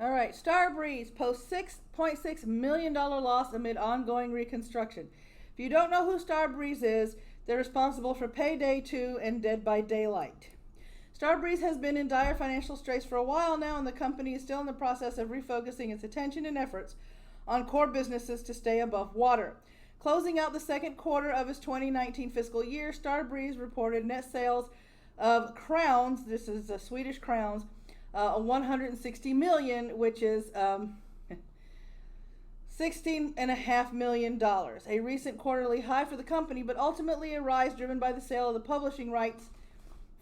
All right, Starbreeze posts $6.6 million loss amid ongoing reconstruction. If you don't know who Starbreeze is, they're responsible for Payday 2 and Dead by Daylight. Starbreeze has been in dire financial straits for a while now, and the company is still in the process of refocusing its attention and efforts on core businesses to stay above water. Closing out the second quarter of its 2019 fiscal year, Starbreeze reported net sales of crowns, this is Swedish crowns, 160 million, which is $16.5 million, a recent quarterly high for the company, but ultimately a rise driven by the sale of the publishing rights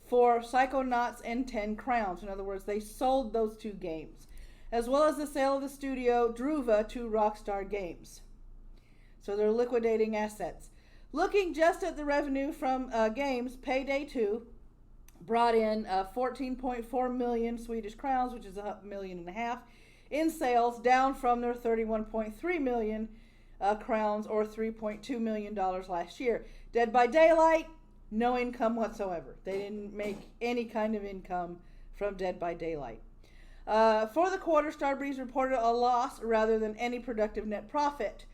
for Psychonauts and 10 Crowns. In other words, they sold those two games, as well as the sale of the studio Druva to Rockstar Games. So they're liquidating assets. Looking just at the revenue from games, Payday 2 brought in 14.4 million Swedish crowns, which is $1.5 million in sales, down from their 31.3 million crowns or $3.2 million last year. Dead by Daylight, no income whatsoever. They didn't make any kind of income from Dead by Daylight. For the quarter, Starbreeze reported a loss rather than any productive net profit,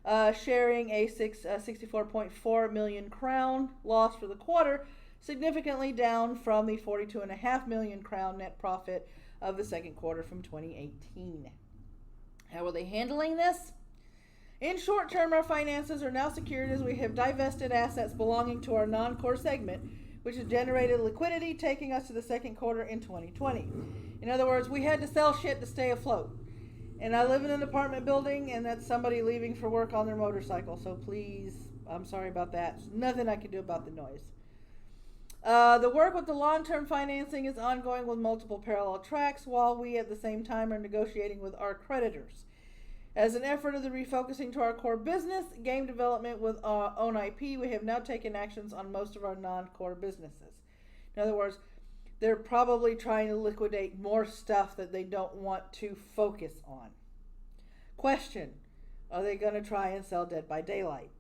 sharing a 64.4 million crown loss for the quarter, significantly down from the 42.5 million crown net profit of the second quarter from 2018. How are they handling this? In short term, our finances are now secured as we have divested assets belonging to our non-core segment, which has generated liquidity, taking us to the second quarter in 2020. In other words, we had to sell shit to stay afloat. And I live in an apartment building, and that's somebody leaving for work on their motorcycle. So please, I'm sorry about that. There's nothing I can do about the noise. The work with the long-term financing is ongoing with multiple parallel tracks, while we at the same time are negotiating with our creditors. As an effort of the refocusing to our core business, game development with our own IP, we have now taken actions on most of our non-core businesses. In other words, they're probably trying to liquidate more stuff that they don't want to focus on. Question: are they going to try and sell Dead by Daylight?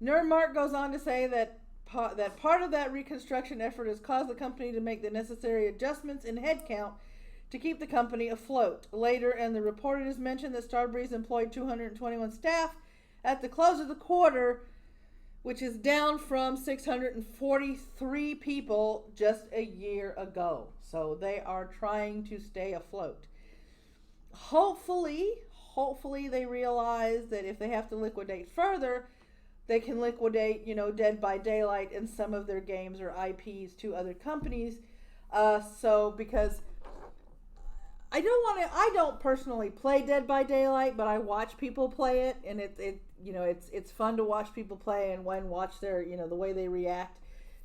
Nerdmark goes on to say that part of that reconstruction effort has caused the company to make the necessary adjustments in headcount to keep the company afloat. Later in the report, it is mentioned that Starbreeze employed 221 staff at the close of the quarter, which is down from 643 people just a year ago. So they are trying to stay afloat. Hopefully they realize that if they have to liquidate further, they can liquidate, Dead by Daylight and some of their games or IPs to other companies. Because I don't personally play Dead by Daylight, but I watch people play it, and it's fun to watch people play and watch their, the way they react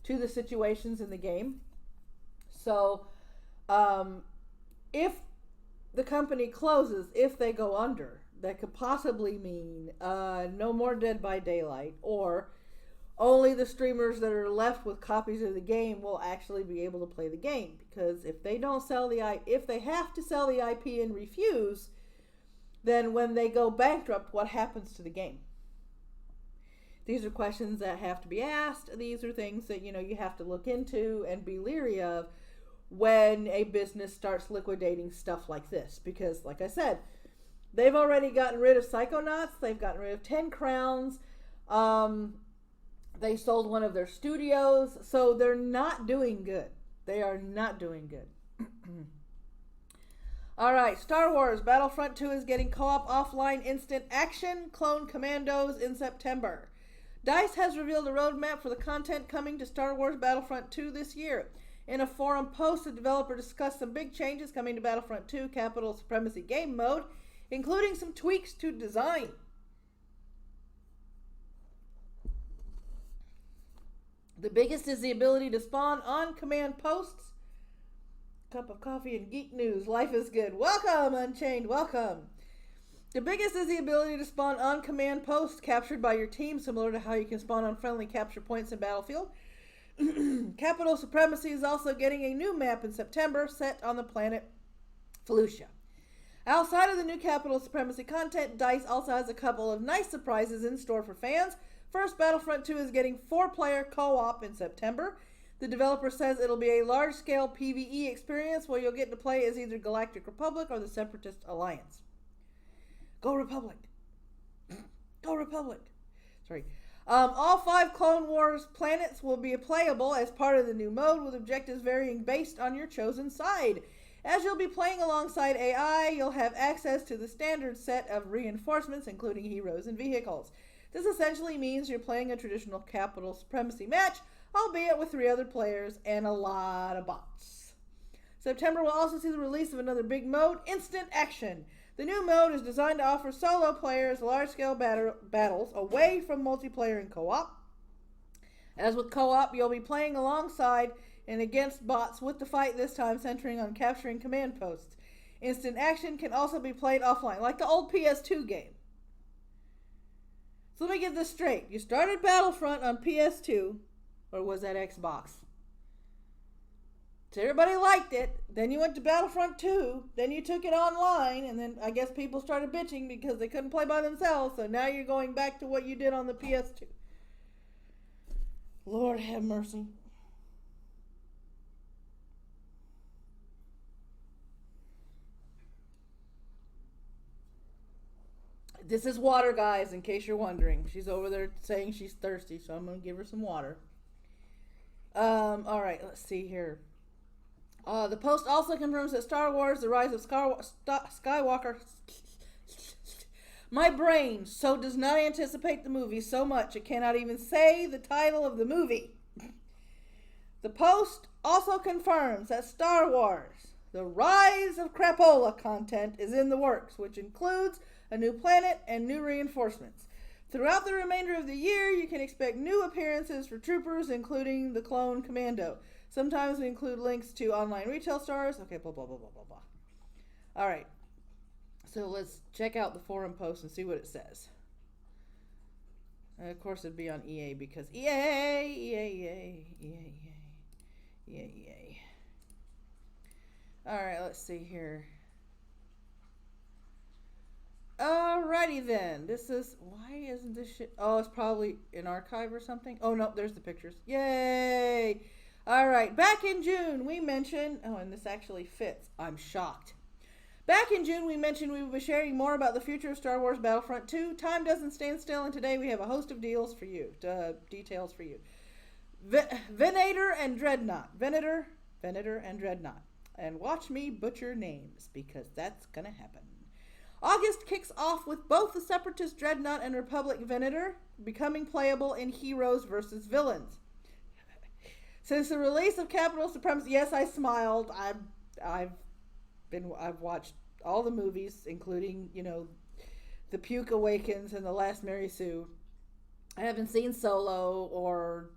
to the situations in the game. So, if the company closes, if they go under, that could possibly mean no more Dead by Daylight, or only the streamers that are left with copies of the game will actually be able to play the game. Because if they have to sell the IP and refuse, then when they go bankrupt, what happens to the game? These are questions that have to be asked. These are things that you have to look into and be leery of when a business starts liquidating stuff like this. Because, like I said, they've already gotten rid of Psychonauts. They've gotten rid of 10 Crowns. They sold one of their studios. So they're not doing good. They are not doing good. All right, Star Wars Battlefront 2 is getting co-op offline instant action clone commandos in September. DICE has revealed a roadmap for the content coming to Star Wars Battlefront 2 this year. In a forum post, the developer discussed some big changes coming to Battlefront 2 Capital Supremacy game mode, including some tweaks to design. The biggest is the ability to spawn on-command posts. Cup of coffee and geek news. Life is good. Welcome, Unchained. Welcome. The biggest is the ability to spawn on-command posts captured by your team, similar to how you can spawn on friendly capture points in Battlefield. Capital Supremacy is also getting a new map in September set on the planet Felucia. Outside of the new Capital Supremacy content, DICE also has a couple of nice surprises in store for fans. First, Battlefront 2 is getting 4-player co-op in September. The developer says it'll be a large-scale PvE experience where you'll get to play as either Galactic Republic or the Separatist Alliance. Go Republic! Go Republic! Sorry. All 5 Clone Wars planets will be playable as part of the new mode, with objectives varying based on your chosen side. As you'll be playing alongside AI, you'll have access to the standard set of reinforcements, including heroes and vehicles. This essentially means you're playing a traditional capital supremacy match, albeit with 3 other players and a lot of bots. September will also see the release of another big mode, Instant Action. The new mode is designed to offer solo players large-scale battles away from multiplayer and co-op. As with co-op, you'll be playing alongside and against bots, with the fight this time centering on capturing command posts. Instant Action can also be played offline, like the old PS2 game. So let me get this straight. You started Battlefront on PS2, or was that Xbox? So everybody liked it. Then you went to Battlefront 2. Then you took it online. And then I guess people started bitching because they couldn't play by themselves. So now you're going back to what you did on the PS2. Lord have mercy. This is water, guys, in case you're wondering. She's over there saying she's thirsty, so I'm going to give her some water. All right, let's see here. The post also confirms that Star Wars: The Rise of Skywalker. My brain so does not anticipate the movie so much it cannot even say the title of the movie. The post also confirms that Star Wars: The Rise of Crapola content is in the works, which includes a new planet and new reinforcements. Throughout the remainder of the year, you can expect new appearances for troopers, including the Clone Commando. Sometimes we include links to online retail stores. Okay, blah, blah, blah, blah, blah, blah. All right. So let's check out the forum post and see what it says. And of course, it'd be on EA because EA. All right, let's see here. Alrighty then. This is, why isn't this shit? Oh, it's probably an archive or something. Oh no, there's the pictures. Yay! Alright, back in June we mentioned, oh, and this actually fits. I'm shocked. Back in June we mentioned we would be sharing more about the future of Star Wars Battlefront 2. Time doesn't stand still, and today we have a host of details for you. Venator and Dreadnought. Venator and Dreadnought. And watch me butcher names, because that's gonna happen. August kicks off with both the Separatist Dreadnought and Republic Venator becoming playable in Heroes vs. Villains. Since the release of Capital Supremacy, yes, I smiled. I've watched all the movies, including, The Puke Awakens and The Last Mary Sue. I haven't seen Solo or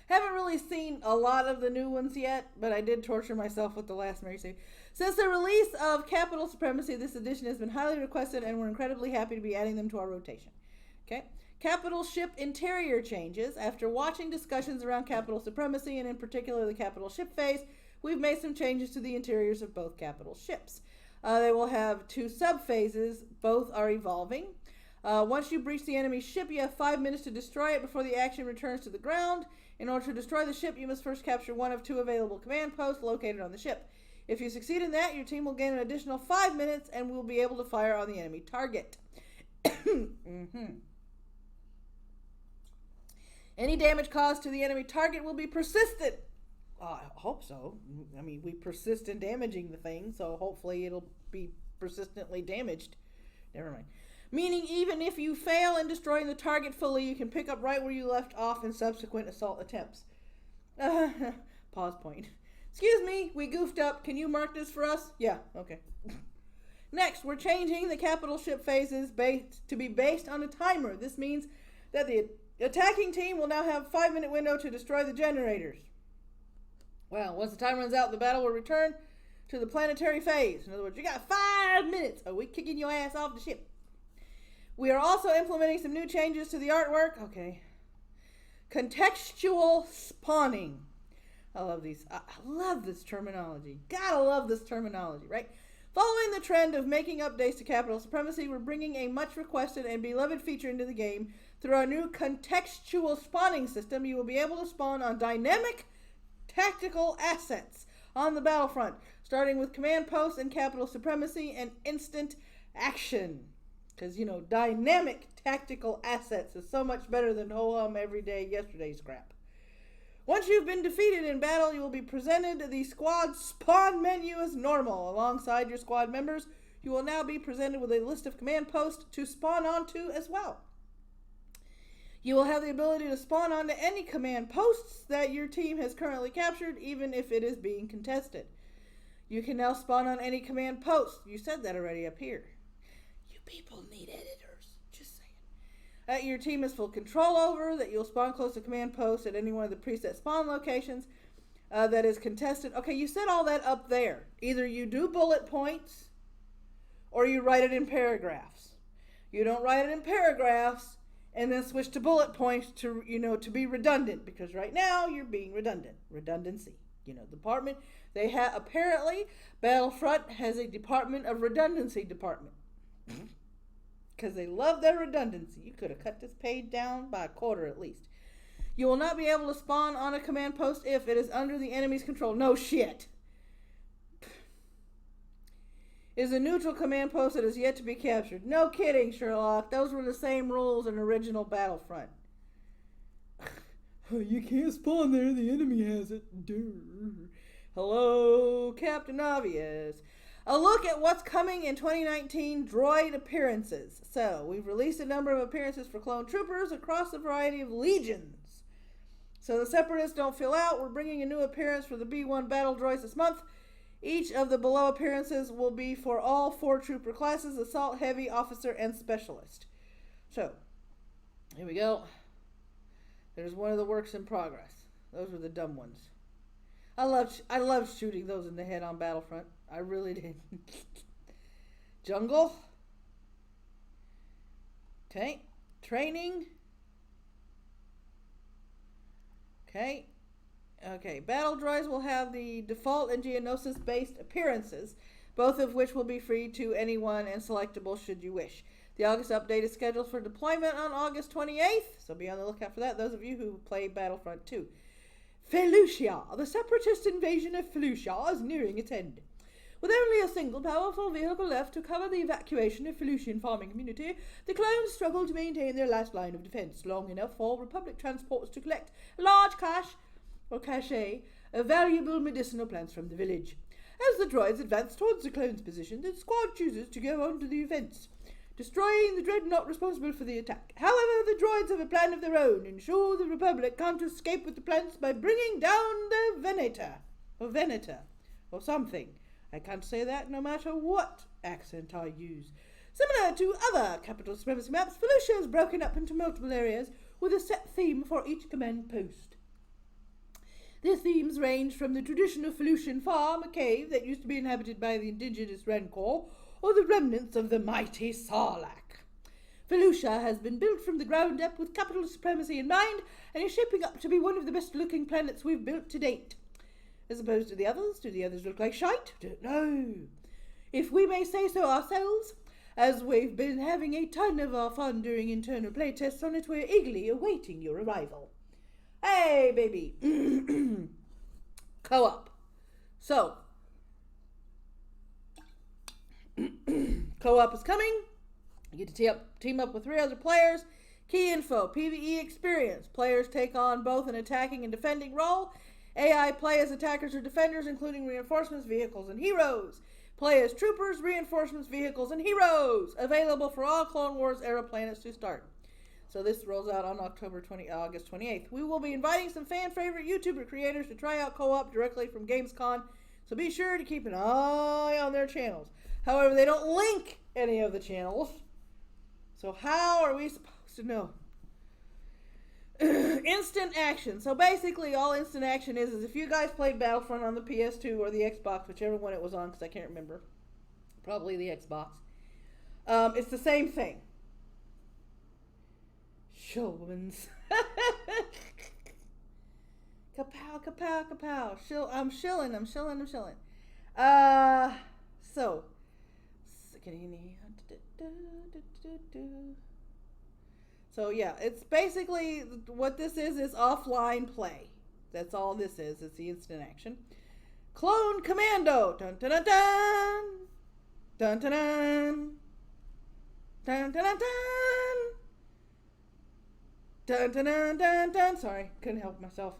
haven't really seen a lot of the new ones yet, but I did torture myself with The Last Mary Sue. Since the release of Capital Supremacy, this edition has been highly requested, and we're incredibly happy to be adding them to our rotation. Okay. Capital ship interior changes. After watching discussions around Capital Supremacy, and in particular the Capital ship phase, we've made some changes to the interiors of both Capital ships. They will have 2 sub-phases. Both are evolving. Once you breach the enemy ship, you have 5 minutes to destroy it before the action returns to the ground. In order to destroy the ship, you must first capture one of 2 available command posts located on the ship. If you succeed in that, your team will gain an additional 5 minutes and will be able to fire on the enemy target. Any damage caused to the enemy target will be persistent. I hope so. I mean, we persist in damaging the thing, so hopefully it'll be persistently damaged. Never mind. Meaning, even if you fail in destroying the target fully, you can pick up right where you left off in subsequent assault attempts. Pause point. Excuse me, we goofed up. Can you mark this for us? Yeah, okay. Next, we're changing the capital ship phases to be based on a timer. This means that the attacking team will now have a 5-minute window to destroy the generators. Well, once the time runs out, the battle will return to the planetary phase. In other words, you got 5 minutes. Are we kicking your ass off the ship? We are also implementing some new changes to the artwork. Okay. Contextual spawning. I love these. I love this terminology. Gotta love this terminology, right? Following the trend of making updates to Capital Supremacy, we're bringing a much requested and beloved feature into the game, Through our new contextual spawning system, you will be able to spawn on dynamic tactical assets on the battlefront, starting with command posts and capital supremacy and instant action. Because, dynamic tactical assets is so much better than ho-hum everyday yesterday's crap. Once you've been defeated in battle, you will be presented the squad spawn menu as normal. Alongside your squad members, you will now be presented with a list of command posts to spawn onto as well. You will have the ability to spawn onto any command posts that your team has currently captured, even if it is being contested. You can now spawn on any command post. You said that already up here. You people need editors. Just saying. That your team has full control over, that you'll spawn close to command posts at any one of the preset spawn locations that is contested. Okay, you said all that up there. Either you do bullet points or you write it in paragraphs. You don't write it in paragraphs and then switch to bullet points to, to be redundant, because right now you're being redundant. Redundancy. The department, they have, apparently, Battlefront has a department of redundancy department. Because they love their redundancy. You could have cut this page down by a quarter at least. You will not be able to spawn on a command post if it is under the enemy's control. No shit. Is a neutral command post that is yet to be captured. No kidding, Sherlock. Those were the same rules in original Battlefront. You can't spawn there. The enemy has it. Durr. Hello, Captain Obvious. A look at what's coming in 2019 droid appearances. So, we've released a number of appearances for clone troopers across a variety of legions. So the Separatists don't feel out. We're bringing a new appearance for the B-1 battle droids this month. Each of the below appearances will be for all 4 trooper classes: Assault, Heavy, Officer, and Specialist. So, here we go. There's one of the works in progress. Those were the dumb ones. I love shooting those in the head on Battlefront. I really did. Jungle. Okay. Training. Okay. Okay, battle droids will have the default and Geonosis-based appearances, both of which will be free to anyone and selectable should you wish. The August update is scheduled for deployment on August 28th, so be on the lookout for that, those of you who play Battlefront 2. Felucia. The Separatist invasion of Felucia is nearing its end. With only a single powerful vehicle left to cover the evacuation of Felucian farming community, the clones struggle to maintain their last line of defense long enough for Republic transports to collect a large cache of valuable medicinal plants from the village. As the droids advance towards the clone's position, the squad chooses to go on to the offense, destroying the dreadnought responsible for the attack. However, the droids have a plan of their own, ensure the Republic can't escape with the plants by bringing down the Venator, or something. I can't say that no matter what accent I use. Similar to other capital supremacy maps, Felucia is broken up into multiple areas with a set theme for each command post. Their themes range from the traditional Felucian farm, a cave that used to be inhabited by the indigenous Rancor, or the remnants of the mighty Sarlacc. Felucia has been built from the ground up with capital supremacy in mind, and is shaping up to be one of the best-looking planets we've built to date. As opposed to the others, do the others look like shite? Don't know. If we may say so ourselves, as we've been having a ton of our fun during internal playtests on it, we're eagerly awaiting your arrival. Hey, baby. Co-op. So, co-op is coming. You get to team up with 3 other players. Key info, PvE experience. Players take on both an attacking and defending role. AI play as attackers or defenders, including reinforcements, vehicles, and heroes. Play as troopers, reinforcements, vehicles, and heroes. Available for all Clone Wars era planets to start. So this rolls out on August 28th. We will be inviting some fan-favorite YouTuber creators to try out co-op directly from Gamescom, so be sure to keep an eye on their channels. However, they don't link any of the channels, so how are we supposed to know? Instant action. So basically, all instant action is if you guys played Battlefront on the PS2 or the Xbox, whichever one it was on, because I can't remember. Probably the Xbox. It's the same thing. Showmans. Kapow, kapow, kapow. I'm shilling. So yeah, it's basically what this is offline play. That's all this is. It's the instant action. Clone Commando. Dun dun dun dun. Dun dun dun. Dun dun dun dun. Dun dun dun dun dun. Sorry, couldn't help myself.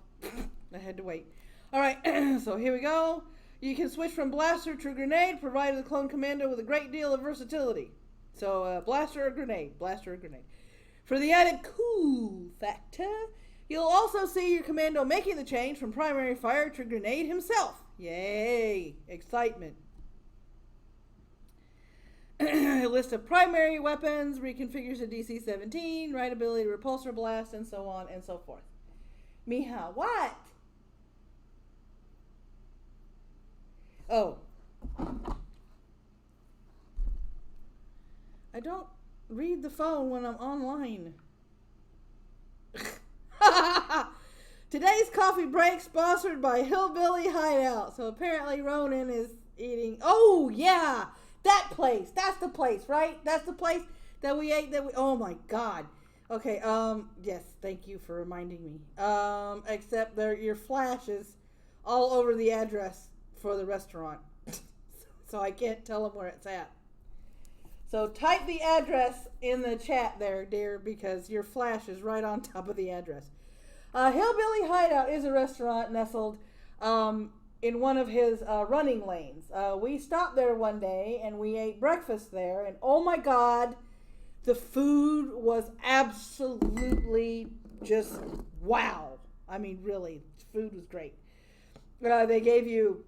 I had to wait. All right, so here we go. You can switch from blaster to grenade, provided the Clone Commando with a great deal of versatility. So blaster or grenade, blaster or grenade. For the added cool factor, you'll also see your commando making the change from primary fire to grenade himself. Yay! Excitement. A list of primary weapons, reconfigures a DC-17, right ability to repulsor blast, and so on and so forth. Mija, what? Oh. I don't read the phone when I'm online. Today's coffee break sponsored by Hillbilly Hideout. So apparently Ronan is eating. Oh yeah, that place. That's the place, right? That's the place that we ate. Oh my God. Okay. Yes. Thank you for reminding me. Except your flash is all over the address for the restaurant, so I can't tell them where it's at. So type the address in the chat there, dear, because your flash is right on top of the address. Hillbilly Hideout is a restaurant nestled in one of his running lanes. We stopped there one day and we ate breakfast there, and oh my God, the food was absolutely just wow. I mean, really, food was great. They gave you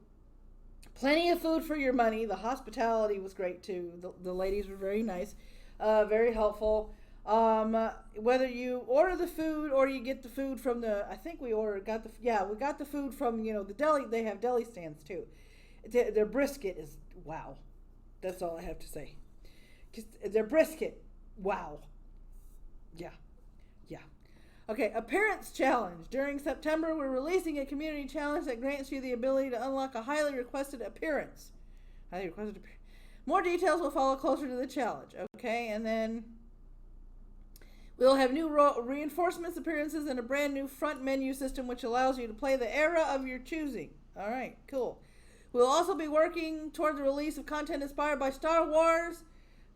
plenty of food for your money. The hospitality was great too. The ladies were very nice, very helpful. Whether you order the food or you get the food from I think we got the food from, the deli. They have deli stands too. Their brisket is wow. That's all I have to say. Their brisket, wow. Yeah. Okay, appearance challenge. During September, we're releasing a community challenge that grants you the ability to unlock a highly requested appearance. More details will follow closer to the challenge. Okay, and then we'll have new reinforcements, appearances, and a brand new front menu system which allows you to play the era of your choosing. All right, cool. We'll also be working toward the release of content inspired by Star Wars: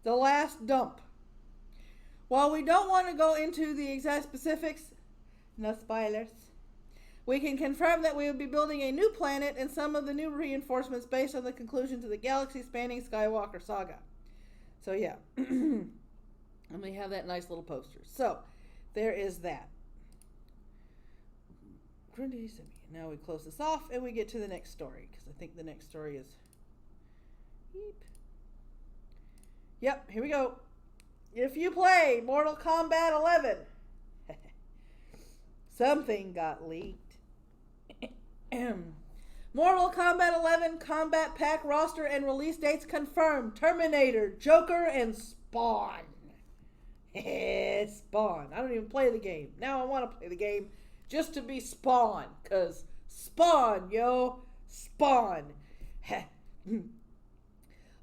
The Last Dump. While we don't want to go into the exact specifics, no spoilers, we can confirm that we will be building a new planet and some of the new reinforcements based on the conclusion to the galaxy-spanning Skywalker saga. So yeah, and we have that nice little poster. So there is that. Now we close this off and we get to the next story, because I think the next story is... Yep, here we go. If you play Mortal Kombat 11, something got leaked. Mortal Kombat 11 Combat Pack roster and release dates confirmed. Terminator, Joker, and Spawn. Spawn. I don't even play the game. Now I want to play the game just to be Spawn. Because Spawn, yo. Spawn.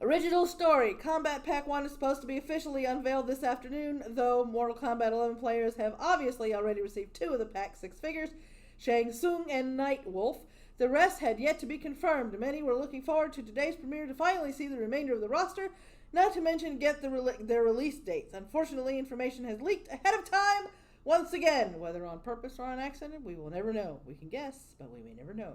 Original story. Combat Pack 1 is supposed to be officially unveiled this afternoon, though Mortal Kombat 11 players have obviously already received 2 of the Pack 6 figures, Shang Tsung and Nightwolf. The rest had yet to be confirmed. Many were looking forward to today's premiere to finally see the remainder of the roster, not to mention get their release dates. Unfortunately, information has leaked ahead of time once again. Whether on purpose or on accident, we will never know. We can guess, but we may never know.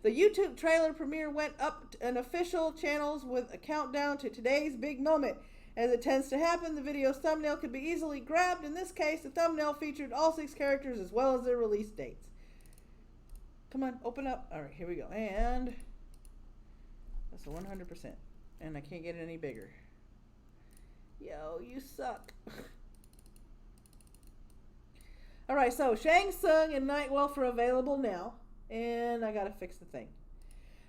The YouTube trailer premiere went up on official channels with a countdown to today's big moment. As it tends to happen, the video's thumbnail could be easily grabbed. In this case, the thumbnail featured all 6 characters as well as their release dates. Come on, open up. All right, here we go. And that's a 100%. And I can't get it any bigger. Yo, you suck. All right, so Shang Tsung and Nightwolf are available now. And I gotta fix the thing.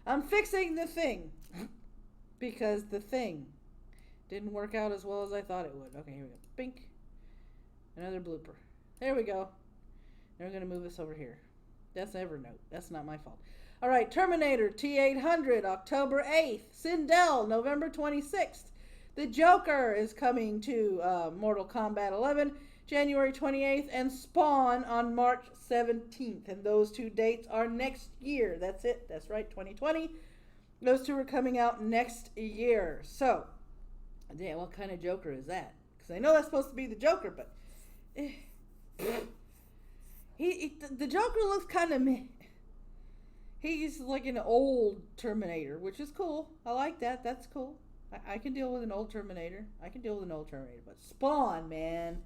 I'm fixing the thing. Because the thing didn't work out as well as I thought it would. Okay, here we go. Bink. Another blooper. There we go. Now we're gonna move this over here. That's Evernote. That's not my fault. All right, Terminator T-800, October 8th. Sindel, November 26th. The Joker is coming to Mortal Kombat 11. January 28th, and Spawn on March 17th. And those two dates are next year. That's it. That's right, 2020. Those two are coming out next year. So, damn, what kind of Joker is that? Because I know that's supposed to be the Joker, but the Joker looks kind of meh. He's like an old Terminator, which is cool. I like that. That's cool. I can deal with an old Terminator. But Spawn, man.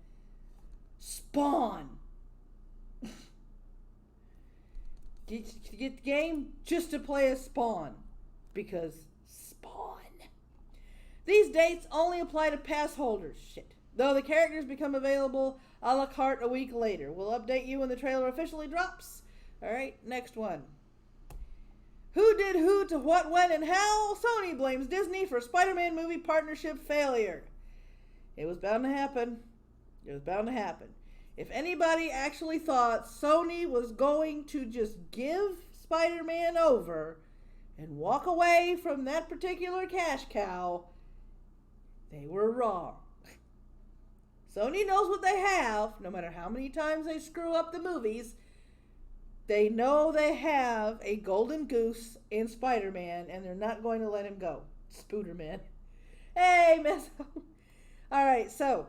Spawn. Get the game just to play as Spawn. Because Spawn. These dates only apply to pass holders. Shit. Though the characters become available a la carte a week later. We'll update you when the trailer officially drops. Alright, next one. Who did who to what, when, and how? Sony blames Disney for Spider-Man movie partnership failure. It was bound to happen. If anybody actually thought Sony was going to just give Spider-Man over and walk away from that particular cash cow, they were wrong. Sony knows what they have, no matter how many times they screw up the movies. They know they have a golden goose in Spider-Man, and they're not going to let him go. Spooderman. Hey, mess. Alright, so,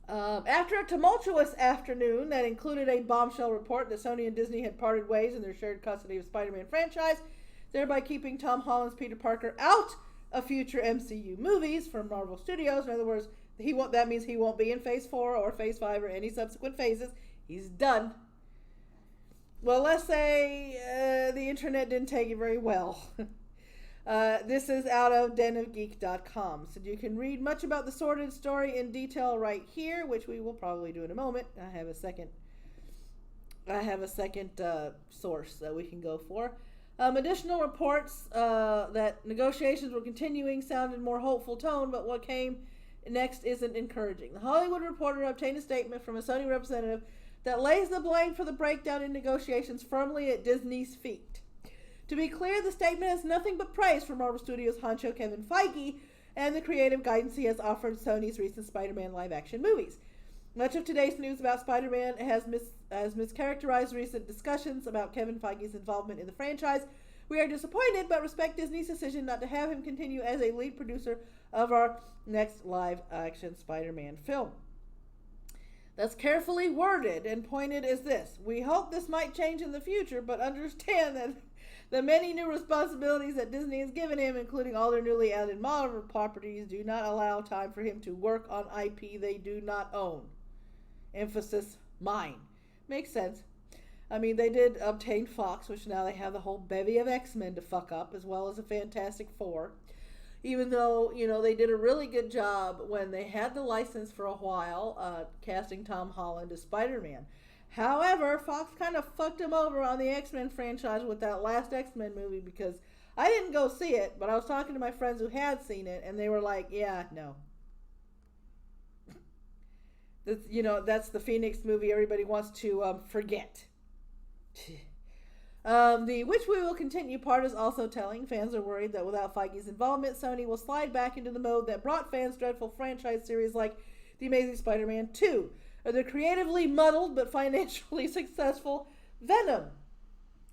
after a tumultuous afternoon that included a bombshell report that Sony and Disney had parted ways in their shared custody of Spider-Man franchise, thereby keeping Tom Holland's Peter Parker out of future MCU movies from Marvel Studios. In other words, that means he won't be in Phase 4 or Phase 5 or any subsequent phases. He's done. Well, let's say the internet didn't take it very well. This is out of denofgeek.com. So you can read much about the sordid story in detail right here, which we will probably do in a moment. I have a second source that we can go for. Additional reports that negotiations were continuing sounded more hopeful tone, but what came next isn't encouraging. The Hollywood Reporter obtained a statement from a Sony representative that lays the blame for the breakdown in negotiations firmly at Disney's feet. To be clear, the statement has nothing but praise for Marvel Studios honcho Kevin Feige and the creative guidance he has offered Sony's recent Spider-Man live-action movies. Much of today's news about Spider-Man has mischaracterized recent discussions about Kevin Feige's involvement in the franchise. We are disappointed, but respect Disney's decision not to have him continue as a lead producer of our next live-action Spider-Man film. That's carefully worded and pointed as this. We hope this might change in the future, but understand that the many new responsibilities that Disney has given him, including all their newly added Marvel properties, do not allow time for him to work on IP they do not own. Emphasis, mine. Makes sense. I mean, they did obtain Fox, which now they have the whole bevy of X-Men to fuck up, as well as the Fantastic Four. Even though, they did a really good job when they had the license for a while, casting Tom Holland as Spider-Man. However, Fox kind of fucked him over on the X-Men franchise with that last X-Men movie, because I didn't go see it, but I was talking to my friends who had seen it, and they were like, yeah, no. That's the Phoenix movie everybody wants to forget. The which we will continue part is also telling. Fans are worried that without Feige's involvement, Sony will slide back into the mode that brought fans dreadful franchise series like The Amazing Spider-Man 2, or the creatively muddled but financially successful Venom.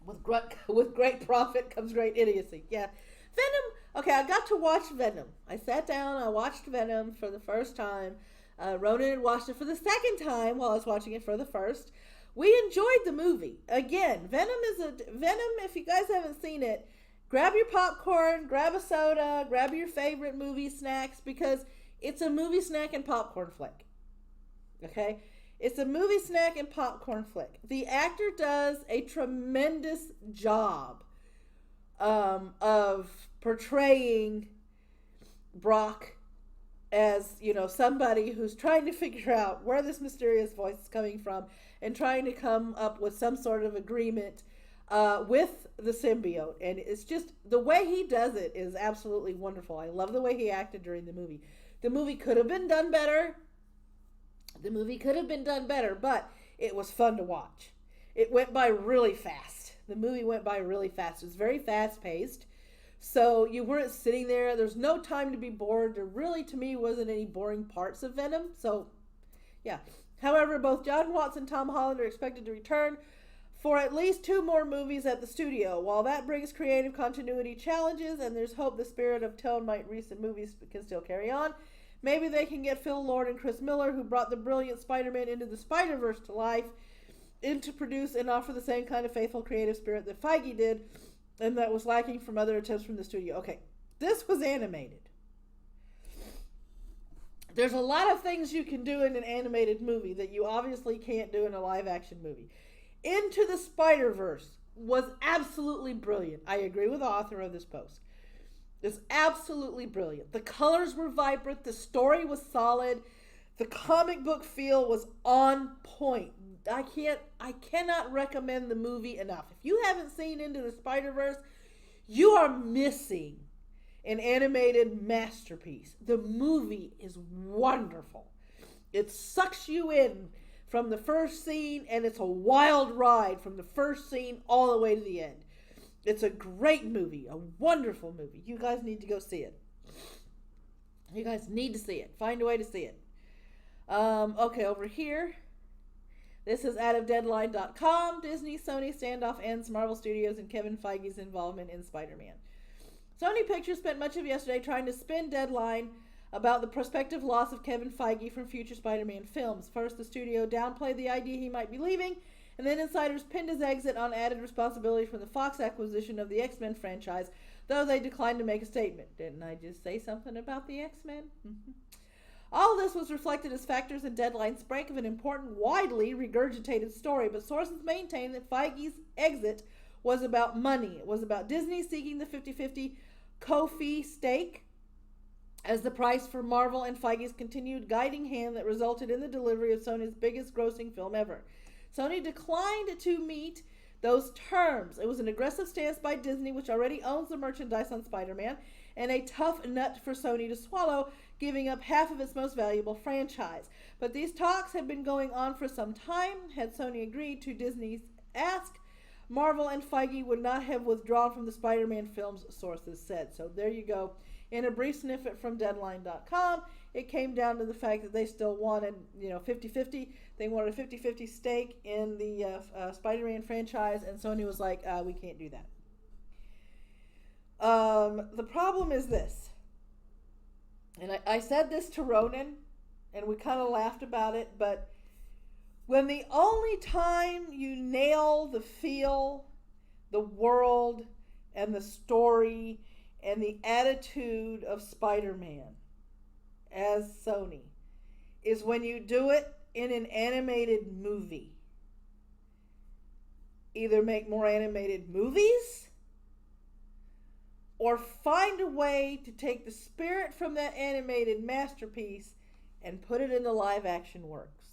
With great profit comes great idiocy. Yeah. Venom, okay, I got to watch Venom. I sat down, I watched Venom for the first time. Ronan had watched it for the second time while I was watching it for the first. We enjoyed the movie. Again, Venom, if you guys haven't seen it, grab your popcorn, grab a soda, grab your favorite movie snacks, because it's a movie snack and popcorn flick. Okay? It's a movie snack and popcorn flick. The actor does a tremendous job of portraying Brock as, somebody who's trying to figure out where this mysterious voice is coming from and trying to come up with some sort of agreement with the symbiote. And it's just, the way he does it is absolutely wonderful. I love the way he acted during the movie. The movie could have been done better. But it was fun to watch. It went by really fast. The movie went by really fast. It was very fast-paced. So you weren't sitting there. There's no time to be bored. There really, to me, wasn't any boring parts of Venom. So, yeah. However, both John Watts and Tom Holland are expected to return for at least 2 more movies at the studio. While that brings creative continuity challenges, and there's hope the spirit of tone might recent movies can still carry on, maybe they can get Phil Lord and Chris Miller, who brought the brilliant Spider-Man into the Spider-Verse to life, in to produce and offer the same kind of faithful creative spirit that Feige did, and that was lacking from other attempts from the studio. Okay, this was animated. There's a lot of things you can do in an animated movie that you obviously can't do in a live-action movie. Into the Spider-Verse was absolutely brilliant. I agree with the author of this post. It's absolutely brilliant. The colors were vibrant. The story was solid. The comic book feel was on point. I cannot recommend the movie enough. If you haven't seen Into the Spider-Verse, you are missing an animated masterpiece. The movie is wonderful. It sucks you in from the first scene, and it's a wild ride from the first scene all the way to the end. It's a great movie, a wonderful movie. You guys need to go see it. You guys need to see it. Find a way to see it. Okay, over here. This is out of Deadline.com. Disney, Sony standoff ends, Marvel Studios, and Kevin Feige's involvement in Spider-Man. Sony Pictures spent much of yesterday trying to spin Deadline about the prospective loss of Kevin Feige from future Spider-Man films. First, the studio downplayed the idea he might be leaving, and then insiders pinned his exit on added responsibility from the Fox acquisition of the X-Men franchise, though they declined to make a statement. Didn't I just say something about the X-Men? All this was reflected as factors in Deadline's break of an important, widely regurgitated story, but sources maintain that Feige's exit was about money. It was about Disney seeking the 50-50 co-fee stake as the price for Marvel and Feige's continued guiding hand that resulted in the delivery of Sony's biggest grossing film ever. Sony declined to meet those terms. It was an aggressive stance by Disney, which already owns the merchandise on Spider-Man, and a tough nut for Sony to swallow, giving up half of its most valuable franchise. But these talks had been going on for some time. Had Sony agreed to Disney's ask, Marvel and Feige would not have withdrawn from the Spider-Man films, sources said. So there you go. In a brief snippet from Deadline.com, it came down to the fact that they still wanted, 50-50. They wanted a 50-50 stake in the Spider-Man franchise, and Sony was like, we can't do that. The problem is this, and I said this to Ronan, and we kind of laughed about it, but when the only time you nail the feel, the world, and the story, and the attitude of Spider-Man as Sony is when you do it in an animated movie. Either make more animated movies or find a way to take the spirit from that animated masterpiece and put it into live action works.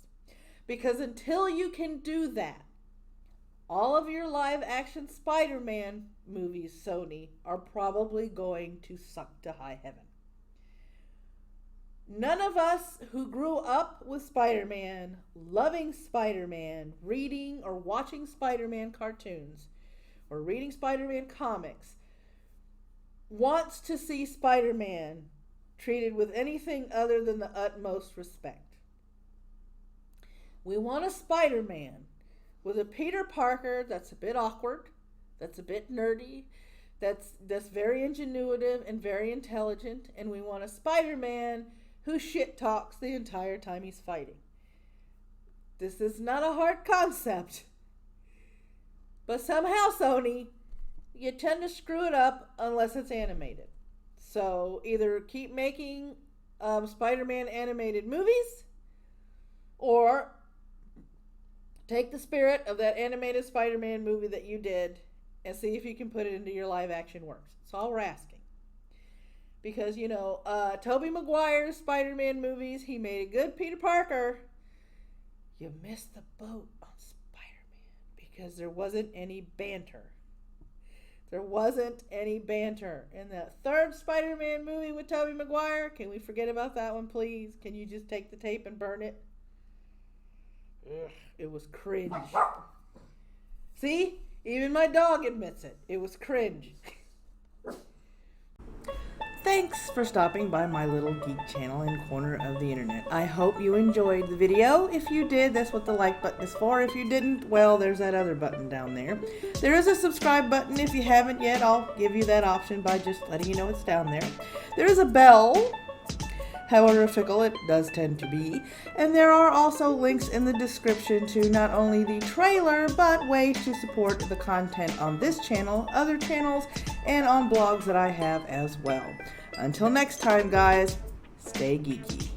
Because until you can do that, all of your live action Spider-Man movies, Sony, are probably going to suck to high heaven. None of us who grew up with Spider-Man, loving Spider-Man, reading or watching Spider-Man cartoons, or reading Spider-Man comics, wants to see Spider-Man treated with anything other than the utmost respect. We want a Spider-Man with a Peter Parker that's a bit awkward, that's a bit nerdy, that's very ingenuitive and very intelligent, and we want a Spider-Man who shit talks the entire time he's fighting. This is not a hard concept, but somehow, Sony, you tend to screw it up unless it's animated. So either keep making Spider-Man animated movies, or take the spirit of that animated Spider-Man movie that you did and see if you can put it into your live action works. That's all we're asking. Because, Tobey Maguire's Spider-Man movies, he made a good Peter Parker. You missed the boat on Spider-Man because there wasn't any banter. There wasn't any banter. In that third Spider-Man movie with Tobey Maguire, can we forget about that one, please? Can you just take the tape and burn it? Ugh, it was cringe. See? Even my dog admits it. It was cringe. Thanks for stopping by my little geek channel and corner of the internet. I hope you enjoyed the video. If you did, that's what the like button is for. If you didn't, well, there's that other button down there. There is a subscribe button. If you haven't yet, I'll give you that option by just letting you know it's down there. There is a bell, however fickle it does tend to be. And there are also links in the description to not only the trailer, but ways to support the content on this channel, other channels, and on blogs that I have as well. Until next time, guys, stay geeky.